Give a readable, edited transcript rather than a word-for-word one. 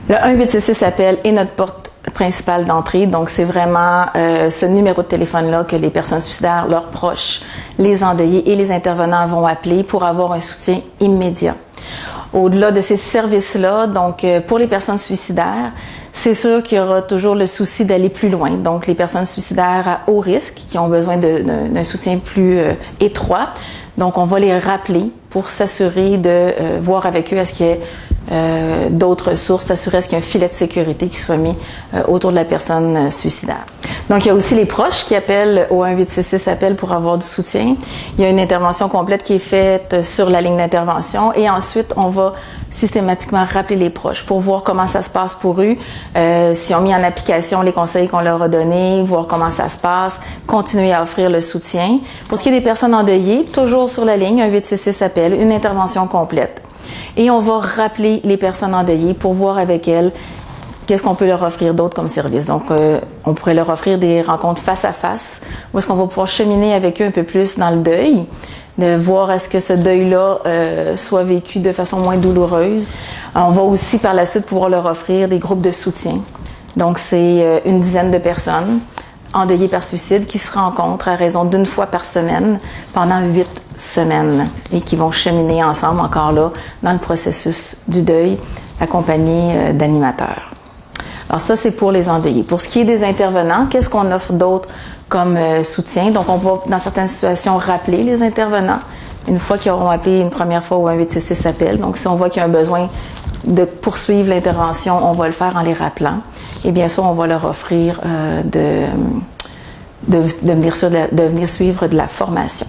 Le 1-866-APPEL est notre porte principale d'entrée, donc c'est vraiment ce numéro de téléphone-là que les personnes suicidaires, leurs proches, les endeuillés et les intervenants vont appeler pour avoir un soutien immédiat. Au-delà de ces services-là, donc pour les personnes suicidaires, c'est sûr qu'il y aura toujours le souci d'aller plus loin. Donc les personnes suicidaires à haut risque qui ont besoin d'un soutien plus étroit, donc on va les rappeler pour s'assurer de voir avec eux est-ce qu'il y a d'autres sources, s'assurer est-ce qu'il y a un filet de sécurité qui soit mis autour de la personne suicidaire. Donc, il y a aussi les proches qui appellent au 1-866-APPEL pour avoir du soutien. Il y a une intervention complète qui est faite sur la ligne d'intervention et ensuite, on va systématiquement rappeler les proches pour voir comment ça se passe pour eux, s'ils ont mis en application les conseils qu'on leur a donnés, voir comment ça se passe, continuer à offrir le soutien. Pour ce qui est des personnes endeuillées, toujours sur la ligne 1-866-APPEL, une intervention complète. Et on va rappeler les personnes endeuillées pour voir avec elles qu'est-ce qu'on peut leur offrir d'autre comme service. Donc, on pourrait leur offrir des rencontres face à face, où est-ce qu'on va pouvoir cheminer avec eux un peu plus dans le deuil, de voir est-ce que ce deuil-là soit vécu de façon moins douloureuse. On va aussi par la suite pouvoir leur offrir des groupes de soutien. Donc, c'est une dizaine de personnes endeuillés par suicide qui se rencontrent à raison d'une fois par semaine pendant 8 semaines et qui vont cheminer ensemble encore là dans le processus du deuil accompagnés d'animateurs. Alors ça, c'est pour les endeuillés. Pour ce qui est des intervenants, qu'est-ce qu'on offre d'autre comme soutien? Donc, on va, dans certaines situations, rappeler les intervenants une fois qu'ils auront appelé une première fois au 1-866-APPEL. Donc, si on voit qu'il y a un besoin de poursuivre l'intervention, on va le faire en les rappelant. Et bien sûr, on va leur offrir de venir suivre de la formation.